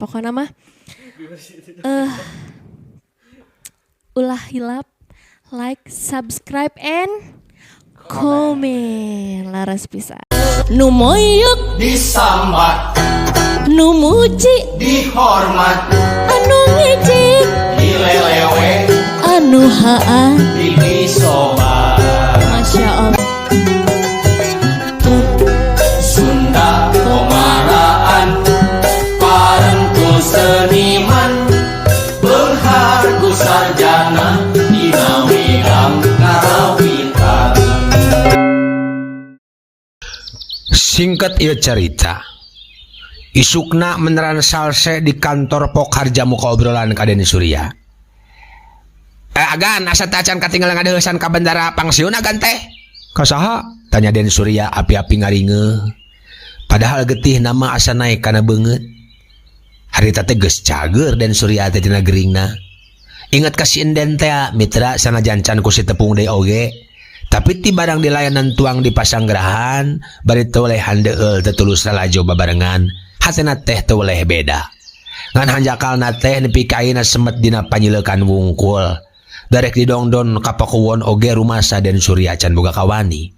Pokoknya mah ulah hilap, like, subscribe, and komen. Laras pisan. Nu moyok Disambat, nu muji, dihormat, anu ngijik, dilelewe, anu haan. disobat. Masya Allah. Sunda Komaraan, parentu seniman, berhargu sarjana, dina wirang karawitan. Singkat ieu cerita. Isukna meneran salse di kantor pok harja muka obrolan ka Den Surya. Agan asa teh acan katinggalan ngadeusan ka bandara pangsiun agan teh. Ka saha? Tanya Den Surya api-api ngaringeuh. Padahal getih nama asa naik kana beungeut. Harita teh geus cager Den Surya teh dina geuringna. Ingat ka si Enden teh mitra sanajan can ku si tepung deui oge. Tapi ti barang di layanan tuang di pasanggerahan bari teu oleh handeueul teu tulus lalajo babarengan hatena teh teu oleh beda ngan hanjakalna teh nepi ka ayeuna semet dina panyileukan wungkul darek didongdon ka pakuwon oge rumasa Den Surya can boga kawani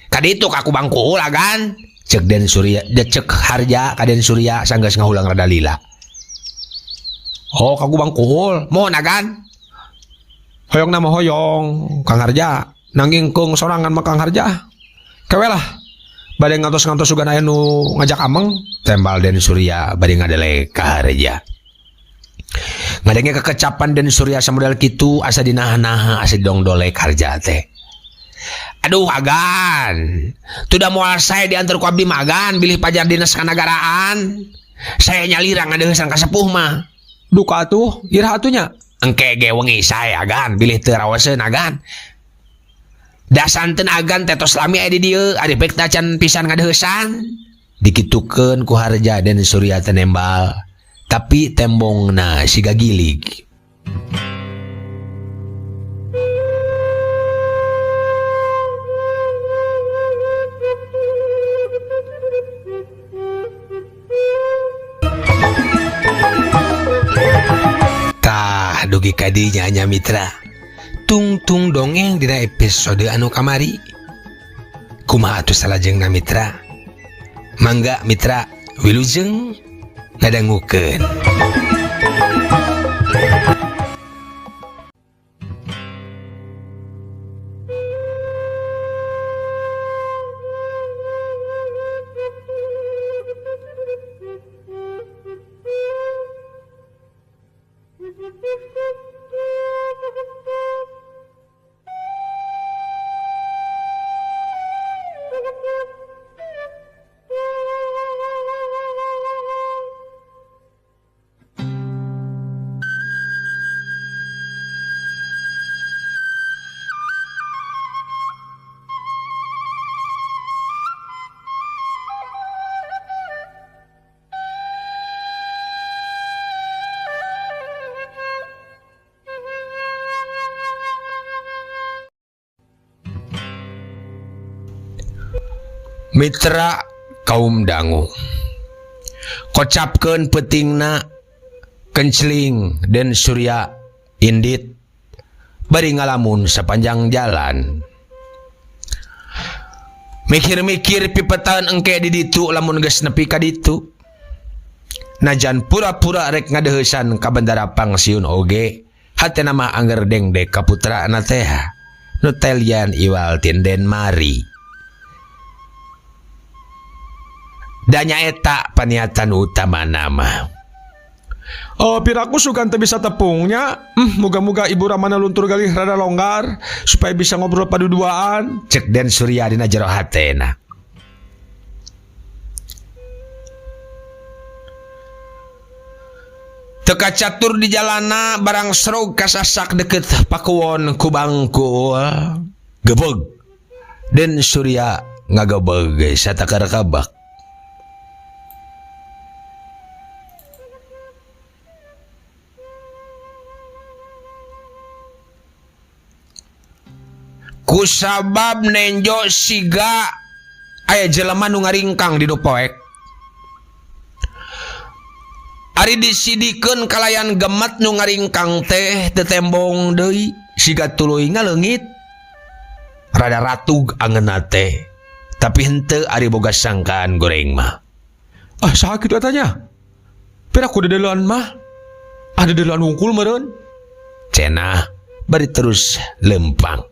kaditu ka kubang kuul agan cek Den Surya cek harja ka Den Surya sanggeus ngahulang rada lila. Oh ka kubang kuul mohon agan hoyong nama hoyong Kang Harja nanging kung sorangan makang harja kewe lah bade ngantos-ngantos sugan aya nu ngajak ameng tembal Den Surya bade ngadele ka harja ngadenge kekecapan Den Surya samodal kitu asa dinaha-naha asa dongdolek harja teh. Aduh agan tuda moal saya diantar ku abdi magan bilih pajar dinas kanagaraan saya nyalira ngadeusan ka sepuh mah duka atuh iraha atunya engke ge wengi saya agan bilih teu raoseun agan. Dasanten agan tetos lami aya di dieu ari pek tacan pisan ngadeusan dikitukeun ku harja Den Surya teh nembal tapi tembongna siga gilig. Tah dugi kadinya nya mitra tungtung dongeng dina episode anu kamari kumaha atuh salajengna mitra mangga mitra wilujeng ngadangukeun. Mitra kaum dangu kocapkeun peutingna kenceling Den Surya indit bari ngalamun sapanjang jalan mikir-mikir pipetaun engke di ditu lamun geus nepi ka ditu najan pura-pura rek ngadeusan ka bandara pangsiun oge hatena mah angger dengdek ka putraana teh nu telian iwal tinden mari. Danya eta paniatan utama nama. Oh, piraku sugan teu bisa tepungnya. Moga-moga Ibu Ramana luntur galih rada longgar supaya bisa ngobrol paduduaan. Cek Den Surya dina jero hatena. Teka catur di jalana barang serog kasasak deket pakuwon kubangku. Gebeg. Den Surya ngagebeg satakar kabak. Kusabab nenjo siga aya jelema nu ngaringkang di dopoek Ari disidikeun kalayan gemet nu ngaringkang teh tetembong deui siga tuluy ngaleungit. Rada ratug angeunna teh. Tapi henteu ari boga sangkaan goreng mah. Ah saha kitu atanya? Pira ku dedelan mah. Ada dedelan wungkul meureun. Cenah bari terus lempang.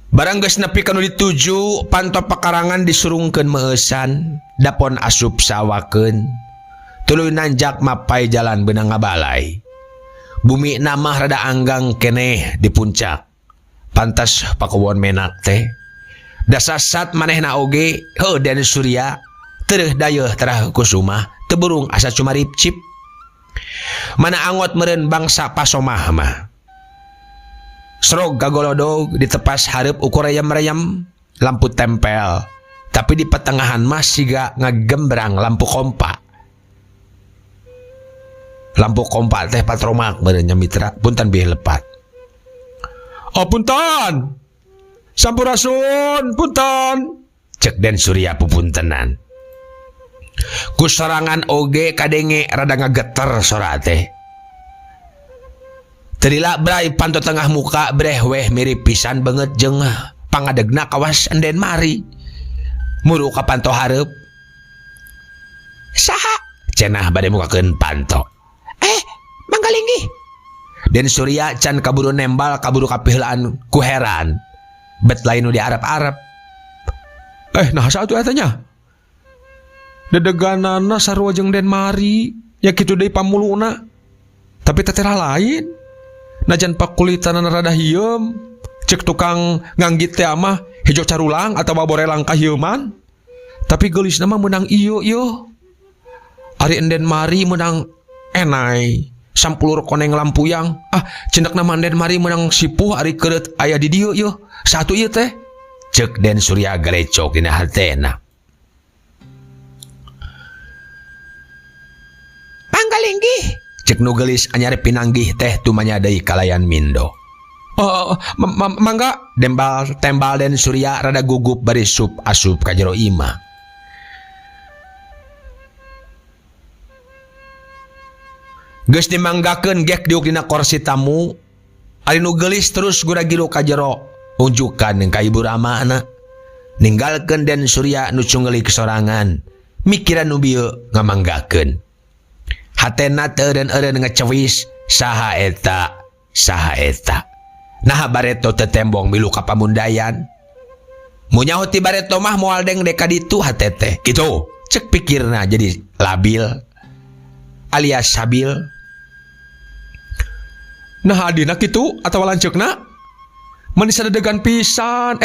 Barang geus nepi ka nu dituju, panto pekarangan disurungkeun meueusan, dapon asup sawakeun. Tuluy nanjak mapai jalan beunang ngabalai. Bumi namah rada anggang keneh di puncak. Pantas pakuwon menak teh. Dasasat manehna oge, heuh Den Surya, teu dayeuh terah kusumah, teu burung asa cumarip-cip. Mana angot meureun bangsa pasomah mah. Srog gagolodog ditepas hareup ukur rayam-rayam lampu tempel. Tapi di pertengahan mah siga ngagembrang lampu kompa. Lampu kompa teh patromak meureun nya mitra, punten bih lepat. Oh punten. Sampurasun, punten. Cek Den Surya pupuntenan. Ku sorangan oge kadenge rada ngageter sora teh. Terila bray panto tengah muka breh weh mirip pisan banget jeung pangadegna kawas enden mari. Muru ka panto hareup. Saha? Cenah bade mukakeun panto. Manggalinggih. Den Surya can kaburu nembal kaburu kapiheulaan ku heran. Bet lain nu diarep-arep. Nah saatu etanya. Dedeganana sarua jeung Den Mari, nya kitu deui pamuluna. Tapi tetera lain. Najan pakulitan rada hieum, cek tukang nganggit teh mah hejo carulang atau borelang kahieuman. Tapi geulisna mah meunang ieu. Ari enden mari meunang enai, sampulur koneng lampuyang. Cendekna mah enden mari meunang sipuh ari keureut aya di dieu yeuh. Satu ieu teh. Cek Den Surya galecok dina hatena. Panggalinggih. Cek nu geulis anyar pinanggih teh tumanya deui kalayan Mindo. Mangga tembal Den Surya rada gugup bari sup asup ka jero imah. Geus dimanggakeun gek diuk dina kursi tamu. Ari nu geulis terus gura-giru ka jero unjukan ka ibu ramana. Ninggalkeun Den Surya nu cungeulik sorangan. Mikiran nu bieu ngamanggakeun. Hatena teureun-eureun ngecewis saha eta. Nah bareto tetembong milu ka pamundayan. Mu nyaho ti bareto mah moal deng deka ditu hatete. Kitu cek pikirna jadi labil alias sabil. Nah adina kitu atawa lanceukna mun sadedegan pisan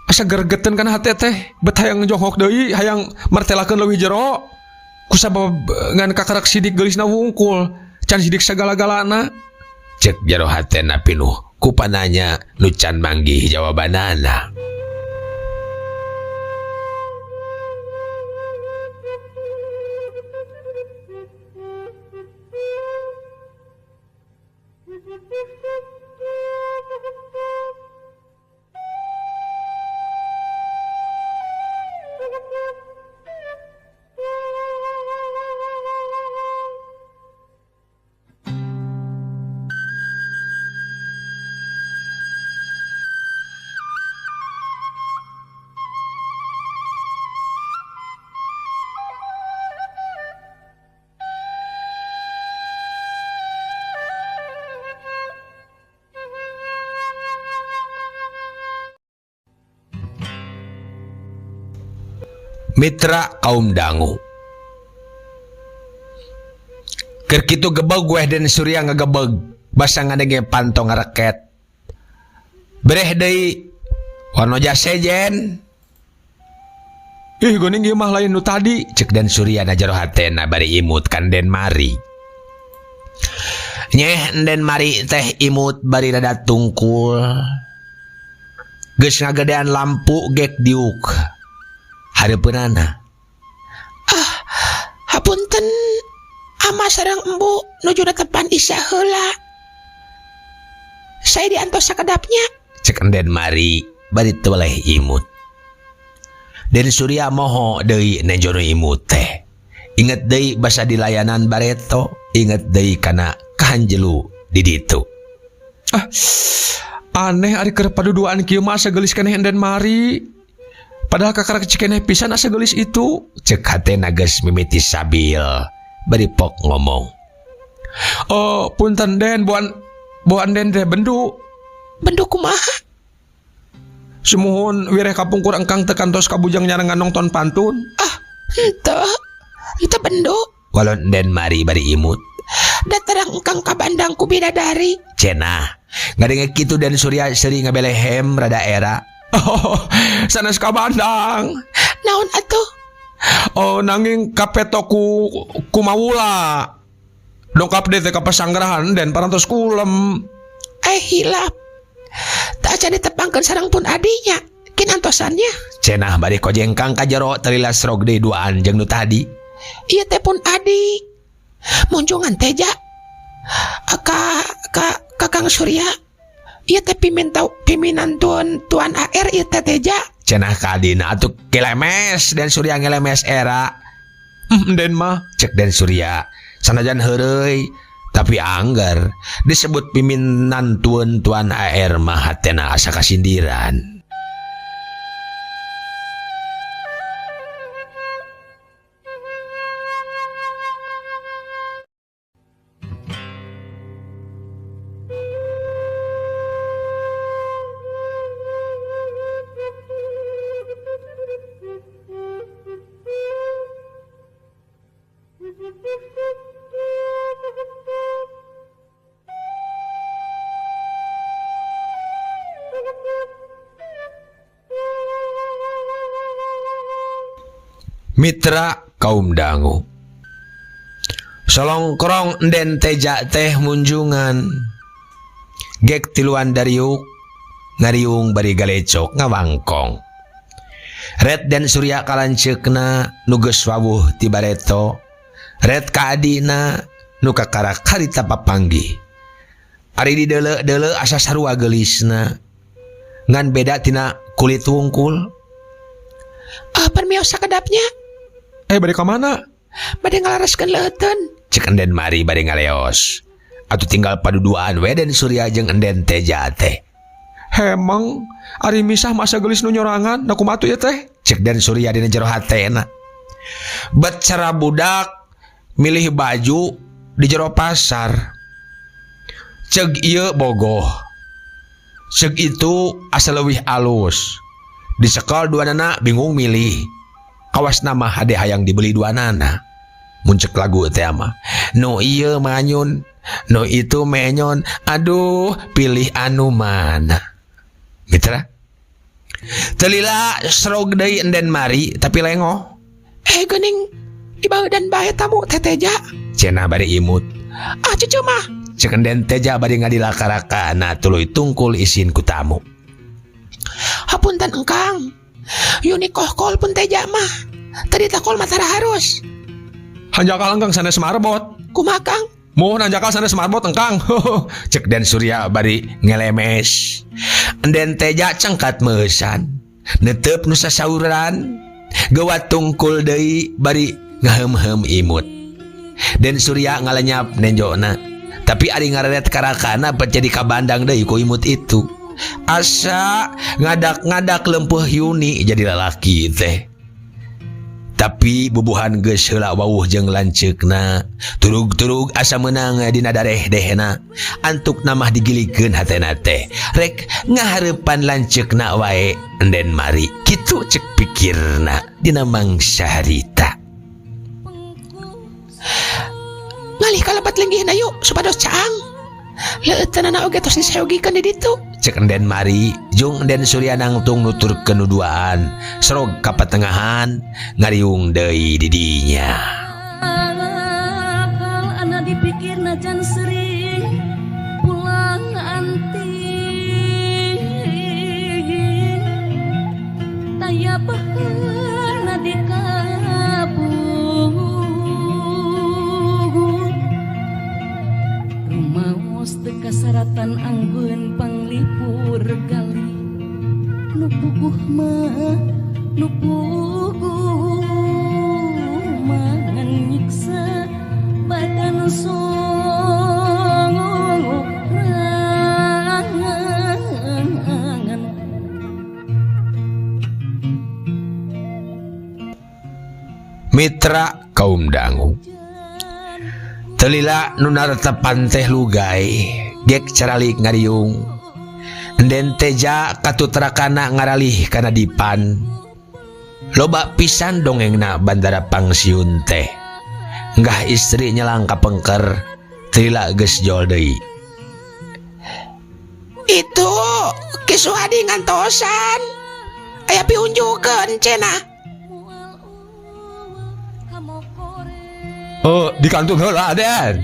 asa gergeteun kana hatete bet hayang jonghok deui hayang martelakeun leuwih jero. Kusabab ngan kakarak sidik geulisna wungkul can sidik sagala-galana. Cek jero hatena pinuh ku pananya nu can manggih jawabanana. Mitra kaum dangu. Keur kitu gebeg weh Den Surya ngagebeg basa ngadenge panto ngareket. Bereh deui warna jasejen. Geuning ieu mah lain nu tadi, cek Den Surya na jero hatena bari imut kan Den Mari. Nyeh Den Mari teh imut bari rada tungkul. Geus ngagedean lampu gek diuk. Hareupeunana. Hapunten ama sareng embu nuju tepan isya heula. Saya diantos sakedapnya. Cek Den Mari bari teu leh imut. Den Surya moho deui nejono imut teh. Inget deui basa di layanan Bareto, inget deui kana kahanjelu di ditu. Aneh ari keur paduduaan kieu mah asa geulis keneh enden mari. Padahal kakara cikeneh pisan asa geulis itu. Cek hatena geus mimiti sabil, bari pok ngomong. Oh, punten Den, boan Den teh bendu. Bendu kumaha? Sumuhun wireh kapungkur engkang teu kantos kabujang nyarengan nongton pantun. Itu bendu. Walon den mari bari imut. Datarang engkang ka bandang ku bidadari. Cenah, ngadenge kitu Den Surya sering ngabelehem rada era. Oh, sanes ka bandang. Naon atuh? Oh, nanging kapeto ku maula. Dongkap deh teh ka pasanggarahan Den parantos kulem. Hilap. Tak aja ditepangkeun sareng pun adinya. Kinantosannya. Cenah bari kojengkang ka jero telilas rog deui duaan jeung nu tadi. Ieu teh pun adi. Munjungan teja. Kakang Surya. Ieu teh piminan tuan AR ieu teh teja. Cenah ka adina atuh ngelemes Den Surya ngelemes era. Den mah Cek Den Surya sanajan heureuy tapi anggar disebut piminan tuan AR mah hatena asa kasindiran. Mitra kaum dangu, solongkrong den teja teh munjungan, gek tiluan dariuk ngariung bari galecok ngawangkong. Red Den Surya kalanceukna nu geus wawuh ti Bareto, red ka adina nu kakara karita papanggih. Ari dideuleu-deuleu asa sarua geulisna, ngan beda tina kulit wungkul. Permios sakedapnya. bade ka mana? Bade ngalareskeun leuteun. Cek enden mari bade ngaleos. Atuh tinggal paduduaan we Den Surya jeung enden teja teh. Hemang ari misah masa geulis nu nyorangan, da kumaha atuh ieu teh? Cek Den Surya dina jero hatena. Bet cara budak milih baju di jero pasar. Ceg ieu bogoh. Ceg itu asa leuwih alus. Di sekol duanana bingung milih. Kawas nama hade hayang dibeli duanana. Muncek lagu teh mah. No ieu manyun, no itu menyon. Aduh, pilih anu mana? Mitra. Telila serog deui enden mari tapi lengoh. Geuning ibaudan bae tamu teh teja. Cenah bari imut. Cucu mah. Cek enden teja bari ngadilakarakana tuluy tungkul isin ku tamu. Hapunten engkang. Yuni kohkol pun teja mah. Tadi takol matara harus. Hanjakal engkang sanes marbot. Kumaha Kang? Mohon hanjakal sanes marbot engkang. Cek Den Surya bari ngelemes. Enden teja cengkat meusan. Netep nu sasauran. Gawat tungkul deui bari ngahem-hem imut. Den Surya ngalenyap nenjona. Tapi ari ngaredet karakana bet jadi kabandang deui ku imut itu. Asa ngadak-ngadak lempeuh Yuni jadi lalaki teh. Tapi bubuhan geus heula wawuh jeung lanceukna, turug-turug asa meunang dina dareh-dehna. Antuk namah digilikeun hatena teh. Rek ngahareupan lanceukna wae enden mari. Kitu cek pikirna dina mangsa harita. Ngalih kalabat linggihna yuk supados caang. Leuteunana oge tos disaeugikeun di ditu. Cek enden mari jeung Den Surya nangtung nuturkeun nuduaan serog ka patengahan ngariung deui di dinya. Hal anu dipikirna can sering pulang anting taya baheurna di kabung rumaos teu kasaratan anggun panglipur gali nu puguh mah mangan Mitra kaum dangu telila nunartepan teh lugay gek caralik ngariung den teja katutrakana ngaralih kana dipan loba pisan dongengna bandara pangsiun teh nggah istri nyelang kapengker telila geus jol deui. Itu Kisuhadi ngantosan aya piunjukeun cenah. Oh, di kantung heula Den.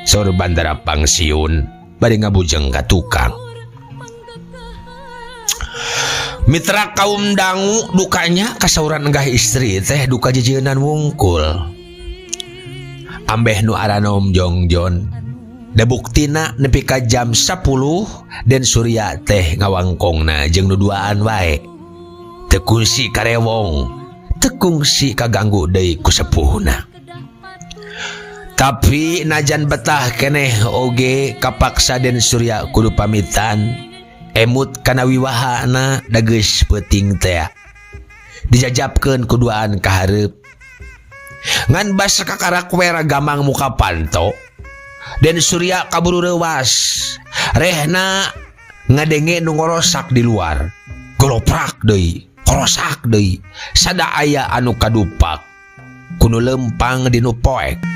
Sor bandara pangsiun bari ngabujeng ka tukang. Mitra kaum dangu dukanya kasauran enggah istri teh duka jejeunan wungkul. Ambeh nu arana Om Jongjon. Da buktina nepi ka jam 10 dan Surya teh ngawangkongna jeung nu duaan wae. Teu kungsi karewong, teu kungsi kaganggu deui ku sepuhna. Tapi najan betah keneh oge kapaksa den Surya kudu pamitan. Emut kana wiwahana da geus peuting teh. Dijajabkeun kuduaan ka hareup. Ngan bas kakarak wera gamang muka panto. Den Surya kaburu rewas. Rehna ngadenge nu ngorosak di luar. Goloprak deui, korosak deui. Sada aya anu kadupak. Kuno lempang dinu poek.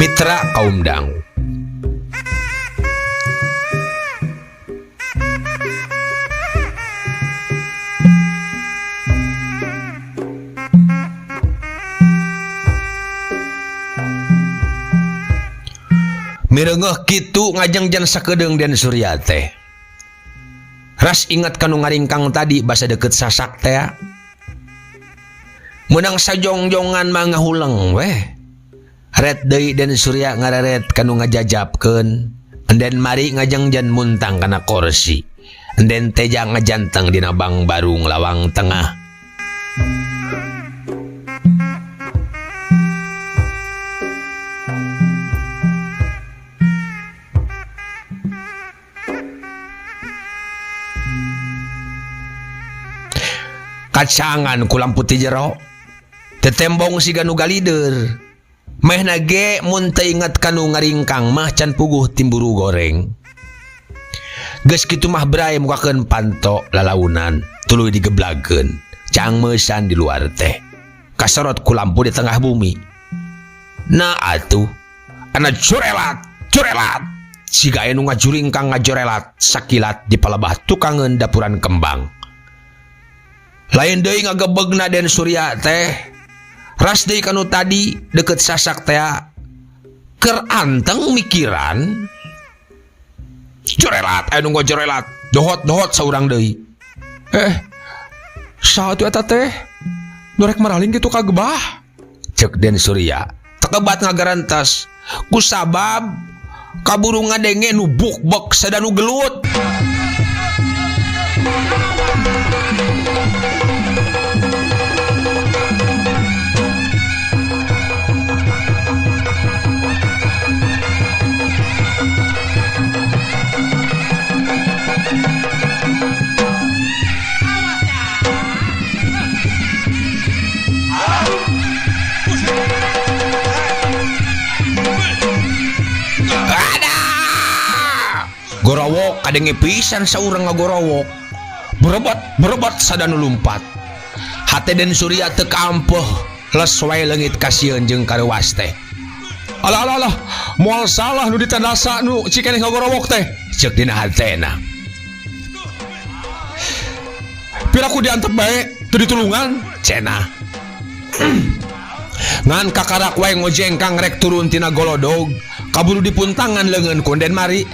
Mitra kaum dangu mireungeuh kitu ngajengjan sakedeung den Surya teh. Ras ingat kanu ngaringkang tadi basa deukeut sasak teh. Meunang sajongjongan mah ngahuleng weh. Red deui den Surya ngararet kanu ngajajabkeun. Enden mari ngajengjan muntang kana kursi. Enden teja ngajanteng dina bang barung lawang tengah. Kacangan ku lampu ti jero. Tetembong siga nu galider. Mehna ge mun teu inget kanu ngaringkang mah can puguh timburu goreng. Geus kitu mah bray mukakeun panto lalaunan tuluy digeblagkeun. Cang meusan di luar teh. Kasorot ku lampu di tengah bumi. Nah atuh ana curelat, curelat. Siga anu ngajuringkang ngajorelat sakilat di palebah tukangeun dapuran kembang. Lain deui ngagebegna den Surya teh. Ras deui kanu tadi deukeut sasak teh keur anteng mikiran. Jorelat anu ngojorelat, dohot-dohot saurang deui. Saha atuh eta teh? Nu rek maraling kitu kagebah. Cek den Surya, tekebat ngagarantas kusabab kaburu ngadenge nu bukbek sadanu gelut. Gorowok kadenge pisan saurang ngagorowok. Berobat sadanu lumpat. Hate den Surya teu kampeuh les wae leungit kasieun jeung kareuwas teh. Alah, moal salah nu ditandasa nu cikeneh ngagorowok teh. Ceuk dina hatena. Piraku diantep bae teu ditulungan Cenah. ngan kakarak wae ngojengkang rek turun tina golodog kaburu dipuntangan leungeun konden mari.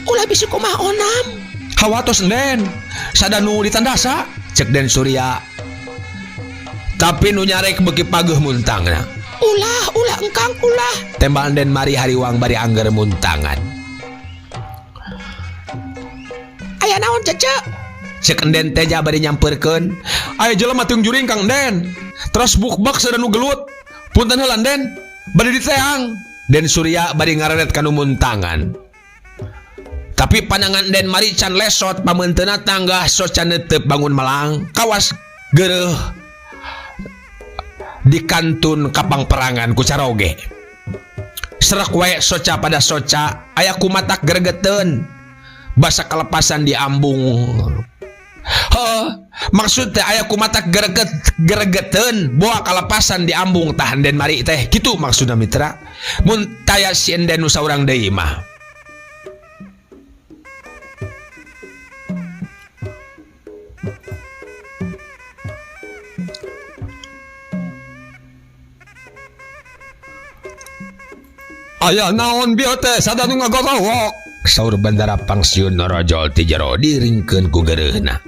Ulah bisi kumaha onam. Hawatos enden sadanu ditandasa Cek den Surya. Tapi nu nyarek beuki pageuh muntangna. Ulah engkang ulah. Tembaan den mari hariwang bari angger muntangan. Aya naon cece? Cek enden teja bari nyampeurkeun. aya jelema teung juring Kang Den terus bukbak sadanu gelut Punten heula Den, bade diteang. Den Surya bari ngarenet ka numuntangan. Tapi panangan Den Mari can lesot pamenteuna tangga sos can neuteup bangun melang kawas geureuh dikantun kapang perangan ku caroge. Serak wae soca pada soca aya kumatak gregeteun basa kelepasan di ambung. Maksudnya aya kumatak gregeteun boa kalepasan di ambung tahan Den Mari teh kitu maksudna mitra. Mun taya si enden nu saurang deui mah. Aya naon bieu teh sada nu ngagorowok. Saur Bandara Pangsiun Rojol ti jero diringkeun ku geureuhna.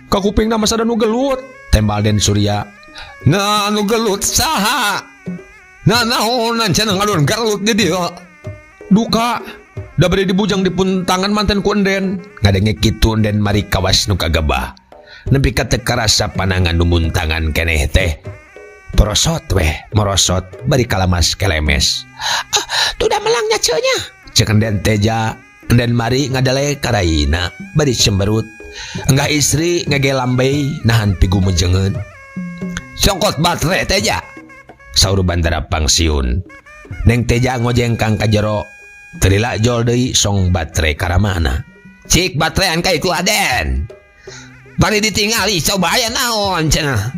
Ka kupingna mah sada nu gelut. Tembal Den Surya. Nah anu gelut saha? Nah naonan cenah ngalun gelut di dieu. Duka. Da bade dibujang dipun tangan manten ku Enden. Ngadenge kitu Den Mari kawas nu kagabah. Nepi ka teu karasa panangan nu muntangan keneh teh. Porosot weh, morosot bari kalamas kelemes. Tudah melangnya ceunya. Cek Enden teja, Den Mari ngadale karaina bari cemberut. Enggak istri ngege lambei nahan pigu mejengeun. Songkot batre teja. Saur Bandara Pangsiun. Neng teja ngojengkang ka jero. Terila jol deui song batre karamana. Cik batrean ka iku Aden. Bari ditingali coba aya naon cenah.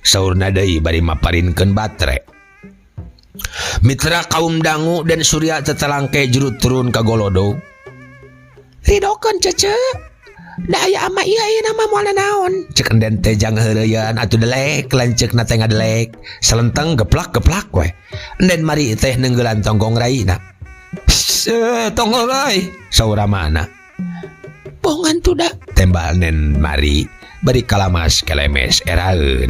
Saurna deui bari maparinkeun batre. Mitra kaum dangu Dan Surya tetelangke jurut turun ka Golodo. Ridokeun cece. Da aya ama ieu ayeuna mah moal naon. Cek Enden teh jang heureuyan atuh delek lanceukna teh ngadelek. Selenteng geplak-geplak we. Enden Mari teh nenggeulan tonggong raina. Tonggong rai. Saur mana? Bongan tuda. Tembal Den Mari bari kalamas kelemes eraeun.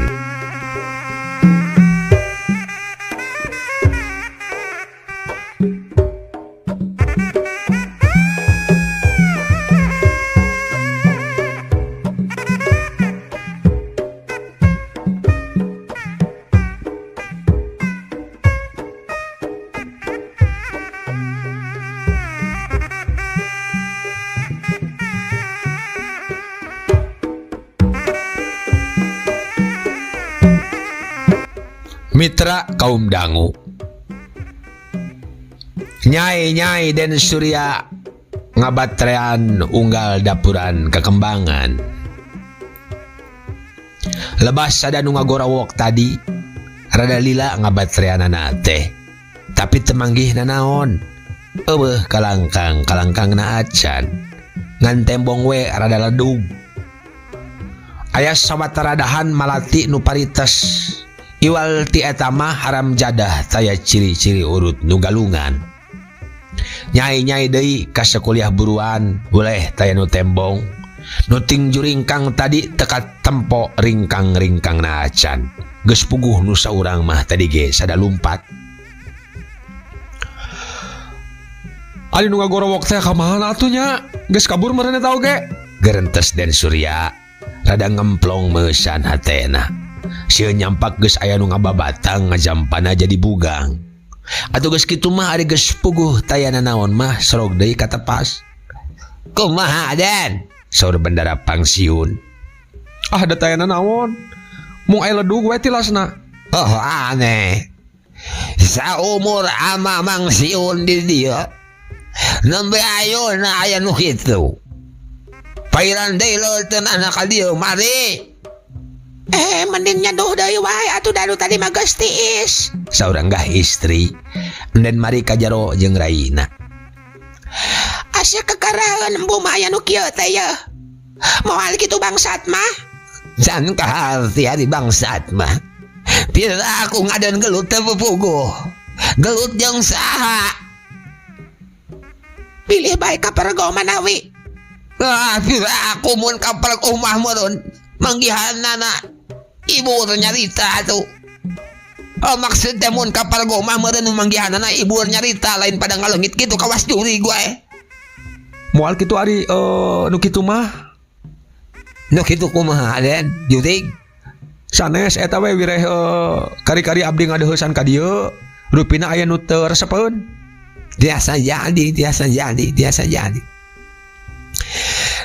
Mitra kaum dangu. Nyai Den Surya ngabatrean unggal dapuran kekembangan. Lebas sada nu ngagorawok tadi rada lila ngabatreanana teh. Tapi temanggih naon. Eueuh kalangkangna acan. Ngan tembong we rada ledug. Aya sawatara dahan malati nu parites. Iwal ti eta mah haram jadah taya ciri-ciri urut nu galungan. Nyai deui ka sakuliah buruan boleh taya nu tembong. Nu tingju ringkang tadi teka tempo ringkang-ringkangna acan. Geus puguh nu saurang mah tadi ge sada lumpat. Ali nu ngagorowok teh ka mana atuh nya? Geus kabur meureunna tau ge. Gerentes Den Surya rada ngemplong meusan hatena. Sieun nyampak geus aya nu ngababatang ngajampana jadi bugang. Atuh geus kitu mah ari geus puguh tayana naon mah sorog deui katepas. Kumaha Den? Saur Bandara Pangsiun. Ah da tayana naon? Mung aya ledug we tilasna. Oh aneh. Saumur ama Mangsiun di dieu. Nembe ayeuna aya nu kitu. Pairan deui leuteun anak ka dieu mari. Mending nyaduh deui wae atuh dalu tadi mah geus tiis. Saurang gah istri. Den Mari ka jero jeung raina. Asa kekaraeun embu mah aya nu kieu teh yeuh. Moal kitu bangsat mah. Can kaharti ari bangsat mah. Pira aku ngadeun gelut teh pupuguh. Gelut jeung saha? Pilih bae ka Pergo Manawi. Pira aku mun ka Pergo mah meureun manggihanana ibu nyarita tuh. Maksudnya mun ka Pergo mah meureun manggihanana ibu nyarita lain pada ngaleungit kitu kawas juri gue. Moal kitu ari nu kitu mah. Nu kitu kumaha Den? Jurig. Sanes eta we wireh kari-kari abdi ngadeuheusan ka dieu rupina aya nu teu resepeun. Tiasa jadi.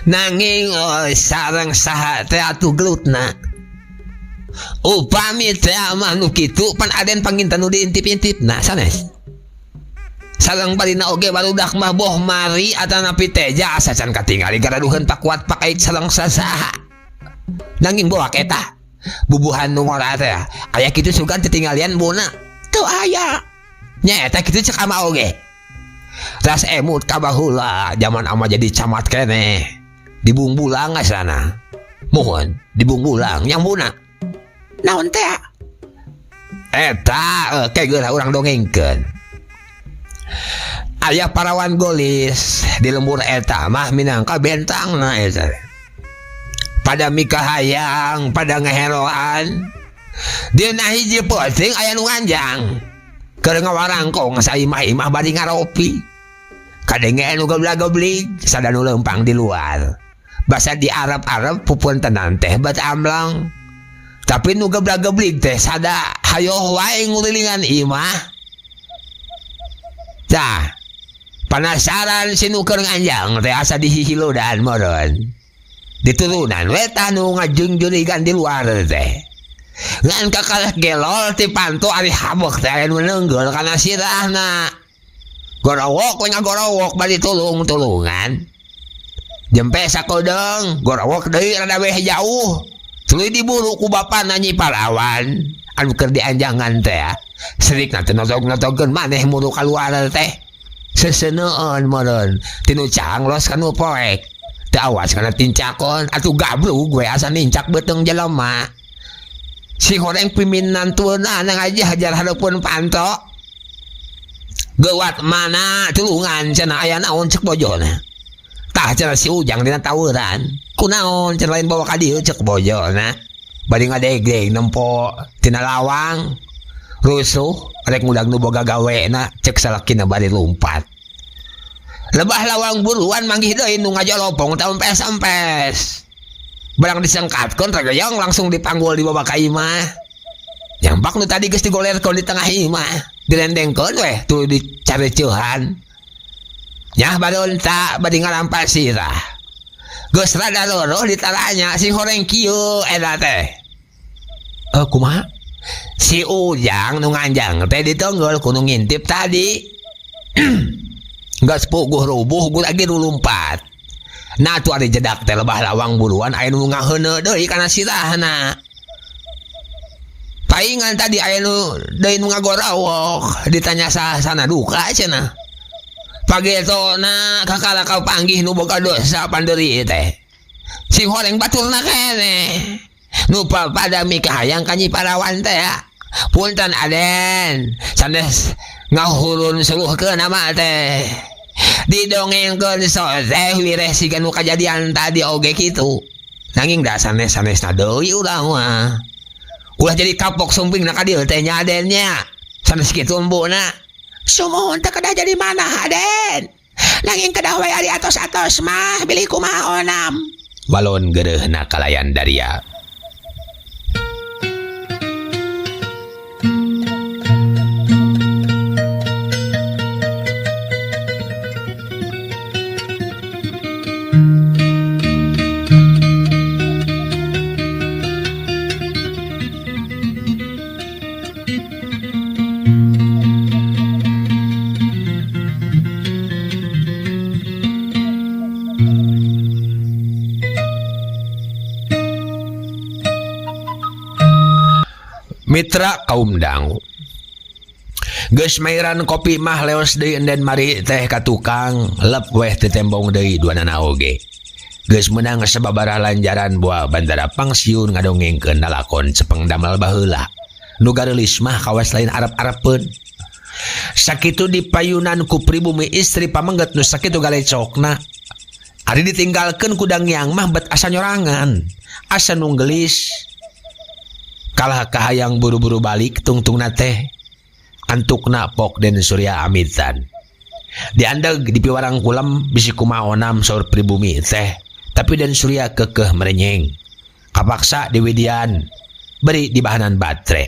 Nanging sareng saha teh atuh gelutna. Upami teh mah nu kitu pan aden panginten nu diintip-intipna sanes. Sareng barina oge barudak mah boh mari atanapi teja asa can katingali garaduheun pakuat pakai sareng sasaha. Nanging boak eta bubuhan nu ngora teh aya kitu sugan tetinggalian bona. Tuh aya. Nya eta kitu cek ama oge. Ras emut ka baheula zaman ama jadi camat keneh. Dibungbulang asana. Mohon dibungbulang yang bona. Naon teh? Eta kegeura urang dongengkeun. Aya parawan golis di lembur eta mah minangka bentangna eta. Pada mikahayang, pada ngeheroan. Dina hiji poting aya nu nganjang. Keur ngawarangkong saimah-imah bari ngaropi. Kadenge anu geblag-geblig, sada nu leumpang di luar. Basa di Arab-Arab pupuntenan teh bat amlang. Tapi nu geblag-geblig teh sada hayo wae ngulilingan imah. Tah, penasaran si nu keur nganjang teh asa dihihilodan meureun. Diturunan we tah nu ngajungjurigan di luar teh. Ngan kakalah gelol ti panto ari habek teh anu neunggel kana sirahna. Gorowok we ngagorowok bari tulung-tulungan. Jempe sakodeng, gorowok deui rada weh jauh. Tuluy diburu ku bapana Nyi Parawan anu keur dianjangan teh. Serikna teh notog-notogkeun maneh muru kaluar teh. Seseuneun meureun tinu canglos kanu poek. Teu awas kana tincakon atuh gablug we asa nincak beuteung jelema. Si horeng piminan tueuna ngaji hajar hareupeun panto. Geuwat mana tulungan cenah aya naon cek bojona. Tah cenah si Ujang dina taweuran. Kunaon cenah lain bawa ka dieu cek bojona. Bari ngadegdeg nempo tina lawang. Rusuh rek ngudag nu boga gawena cek salakina bari lumpat. Lebah lawang buruan manggih deui nu ngajolopong ta empes-empes. Barang disengkatkeun ragayong langsung dipanggul di bawah ka imah. Nyampak nu tadi geus digolerkeun di tengah imah. Dilendengkeun weh tuh dicareuceuhan. Nyah badeun ta badi ngarampas sirah. Geus rada loroh ditaranya si horeng kieu eta teh. Kumaha? Si Ujang nu nganjang teh ditonggol ku nu ngintip tadi. Geus puguh rubuh gu lagi nu lumpat. Nah tu ari jedak teh lebah lawang buruan aya nu ngaheuneu deui kana sirahna. Paingan tadi aya nu deui nu ngagorowok ditanya sahasana duka cenah. Pagetona kakala kau panggih nu boga dosa pandeuri teh. Si horeng baturna keneh. Nu pada mikahayang ka Nyi Parawan teh. Punten Aden, sandes ngahulun suluhkeun ama teh. Didongengkeun soteh wireh siga nu kajadian tadi oge kitu. Nanging da sanes-sanesna deui urang mah. Ulah jadi kapok sumpingna ka dieu teh nya Aden nya. Sanes kitu embuna. Sumuhun teh kedah jadi mana Aden? Nanging kedah wae ari atos-atos mah bilih kumaha onam. Balon geureuhna kalayan daria. Mitra kaum dangu. Geus mairan kopi mah leos deui enden mari teh ka tukang lep weh teu tembong deui duanana oge. Geus meunang sababaraha lanjaran buah bandara pangsiun ngadongengkeun lalakon cepeng damel baheula. Nu gareulis mah kawas lain Arab-Arabpeun. Sakitu dipayunan ku pribumi istri pamengget nu sakitu galecokna. Ari ditinggalkeun ku dangyang mah bet asa nyorangan, asa nu gelis. Kalah kahayang buru-buru balik tungtungna teh antukna pok Den Surya amitan. Diandeg di piwarang kulem bisi kumaha onam saur pribumi teh, tapi Den Surya kekeh merenyeng. Kapaksa di Widian beri di bahanan baterai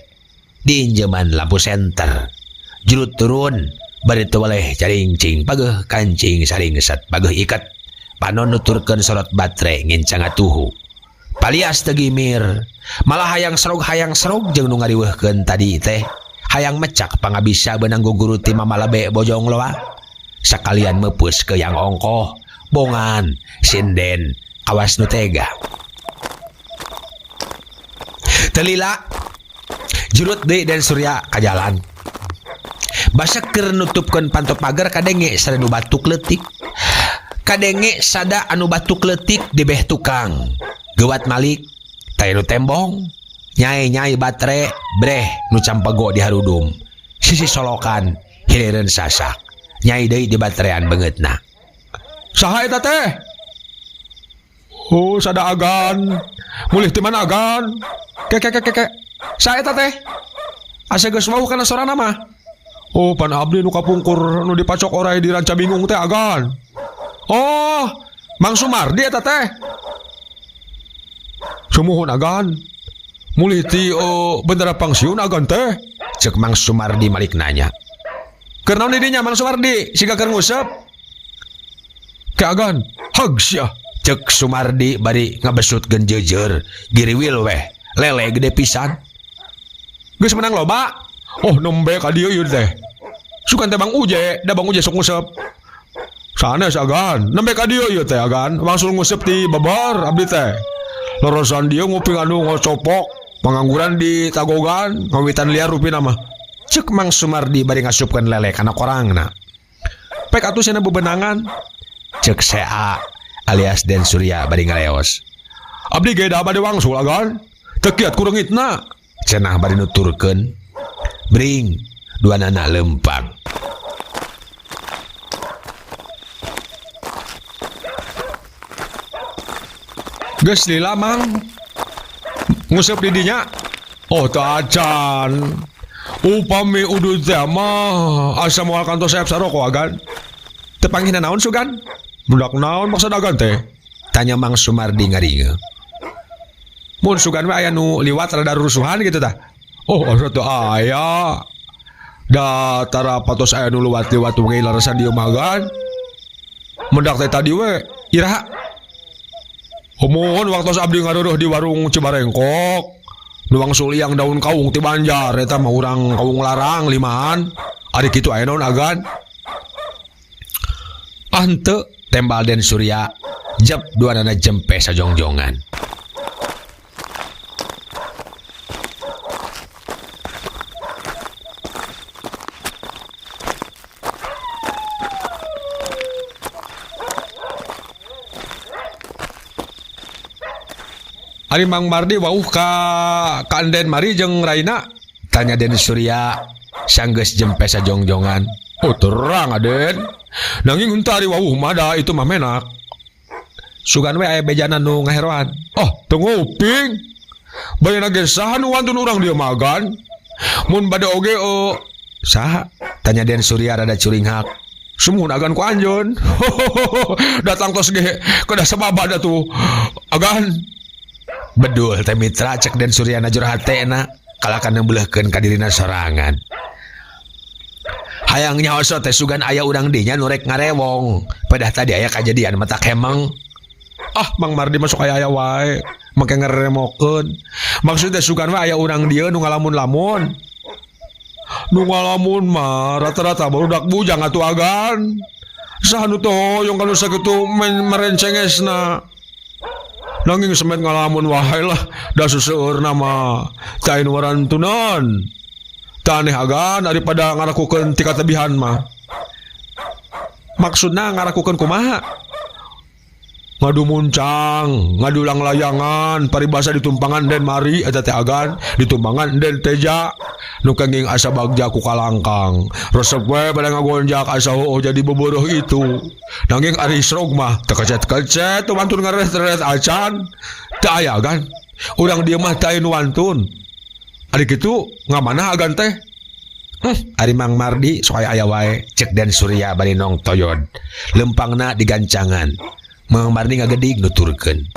di injeman lampu senter jurut turun bari tewaleh carincing pageuh kancing saring sat pageuh ikat panon nuturkeun sorot baterai ngincang atuhu palias teu gimir malah hayang serog jeung nu ngariweuhkeun tadi teh hayang mecak pangabisa beunang guguru ti Mama Lebe bojong loa sakalian meupus ke yang ongkoh bongan sinden kawas nu tega telila jurut deui Den Surya ka jalan basak keur nutupkeun panto pagar kadenge sada nu batuk leutik kadenge sada anu batuk leutik di beh tukang geuwat malik taya nu tembong nyai baterai breh nu campego di harudum sisi solokan hilireun sasak nyai deui di baterean beungeutna Saha eta teh? Oh, sada agan. Mulih ti mana agan? Ke. Saha eta teh? Asa geus wauh kana sorana mah. Oh, pan abdi nu kapungkur nu dipacok oray di ranca bingung teh agan. Oh, Mang Sumardi eta teh. Sumuhun agan. Mulih ti bendera pangsiun agan teh. Cek Mang Sumardi malik nanya. Keur naon di dinya Mang Sumardi? Siga keur ngusep. Keagan, hagsia. Cek Sumardi bari ngabesut genjejer giriwil weh lele gede pisan Geus menang loba. Oh, nembe ka dieu ieu teh. Sukan teh Bang Uje, da Bang Uje sok ngusep. Sanes agan, nembe ka dieu ieu teh agan, langsung ngusep ti babar abdi teh. Lorosan dieu nguping anu ngocopok, pangangguran di Tagogan, ngawitan liar rupina mah. Cek Mang Sumardi bari ngasupkeun lele kana korangna. Pek atuh cenah bebenangan. Cek Sea alias Den Surya bari ngaleos. Abdi ge da bade wangsul agan. Teu kiat ku reungitna. Cenah bari nuturkeun. Bring duanana lempang. Geus lila Mang. Ngusep di dinya. Oh, teu acan. Upami udud teh mah asa moal kantos sayap saroko agan. Teu panggihna naon sugan? Budak naon maksud agan teh? Tanya Mang Sumardi ngaringe. Mun sugan we aya nu liwat rada rusuhan gitu tah. Oh, asa teu aya. Da tara patos aya nu liwat-liwat we larasan dieu magan. Mendak teh tadi we iraha. Homohon waktu abdi ngaruruh di warung Cibarengkok. Nu wangsul yang daun kaung ti Banjar eta mah urang kaung larang limaan. Ari kitu aya naon agan? Henteu tembal Den Surya jep duanana jempe sajongjongan. Ari Mang Mardi wauh ka Anden mari jeung Raina? Tanya Den Surya sanggeus jempe sajongjongan. Oh, terang Aden. Nanging henteu ari wauh mah da itu mah menak. Sugan we aya bejana nu ngaheroan. Oh, teu nguping. Bayeuna ge saha nu wantun urang dieu magan? Mun bade oge saha? Tanya Den Surya rada curing hak. Sumuhun agan ku anjeun. Datang tos ge kada sababa da tuh. Agan. Bedul teh mitra cek Den Surya na jur hatena kalakan nembeuleuhkeun ka dirina sorangan. Hayang nyaoso teh sugan aya urang dinya nu rek ngarewong. Padah tadi aya kajadian mata kemeng. Ah, Mang Mardi masuk aya wae. Make ngaremokeun. Maksudnya sugan we aya urang dieu nu ngalamun-lamun. Nu ngalamun mah rata-rata barudak bujang atuh agan. Saha nu teu hoyong kalau sakitu merencengesna. Nanging semet ngalamun wae lah. Da suseueurna mah teu anu warantunan. Taneh agan daripada ngarakukeun ti katabihan mah. Maksudna ngarakukeun kumaha? Ngadu muncang, ngadulang layangan, paribasa ditumpangan den mari eta teh agan, ditumpangan den teja. Nu kenging asa bagja ku kalangkang. Resep we pada ngagonjak asa heueuh jadi boboroh itu. Nanging ari srog mah teu kecet-kecet teu wantun ngaret-ret acan. Teu aya agan. Urang dieu mah teu anu wantun. Ari kitu ngamanah agan teh? Ari Mang Mardi sok aya wae cek Den Surya bari nong toyod. Lempangna digancangan. Mang Mardi ngagedig nuturkeun.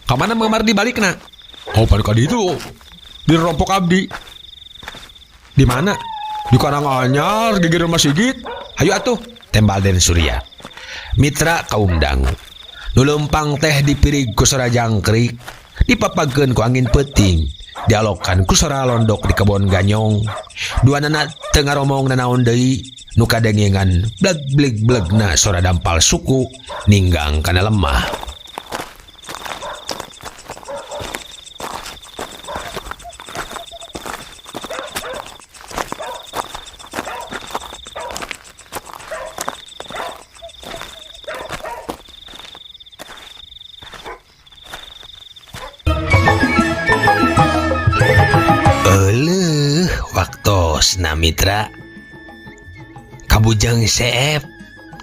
Ka mana Mang Mardi balikna? Oh, pada kali itu di rompok abdi. Di mana? Di Karanganyar, geger Mas Sigit. Hayu atuh, tembal Den Surya. Mitra kaum dangu. Nu lempang teh dipirig ku sora jangkrik, dipapageun ku angin peuting, dialokan ku sora londok di kebon ganyong. Duanana teu ngaromong nanaon deui, nu kadengengan bleg-bleg-blegna sora dampal suku ninggang kana lemah. Waktos na mitra kabujang seep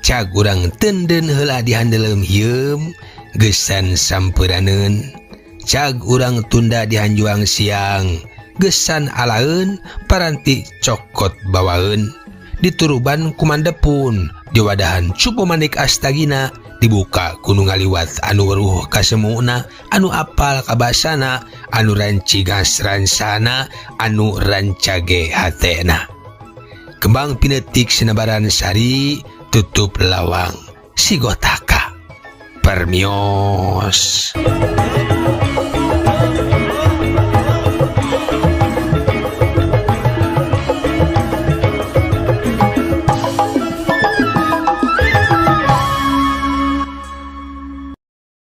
cag urang tenden heula dihandelem hieum gesan sampuraneun cag urang tunda dihanjuang siang gesan alaeun paranti cokot bawaeun dituruban kumandepun diwadahan cupu manik astagina dibuka gunung ngaliwat anu weruh kasemuna anu apal kabasana anu rancigas ransana anu rancage hatena kembang pinetik sinabaran sari tutup lawang sigotaka permios.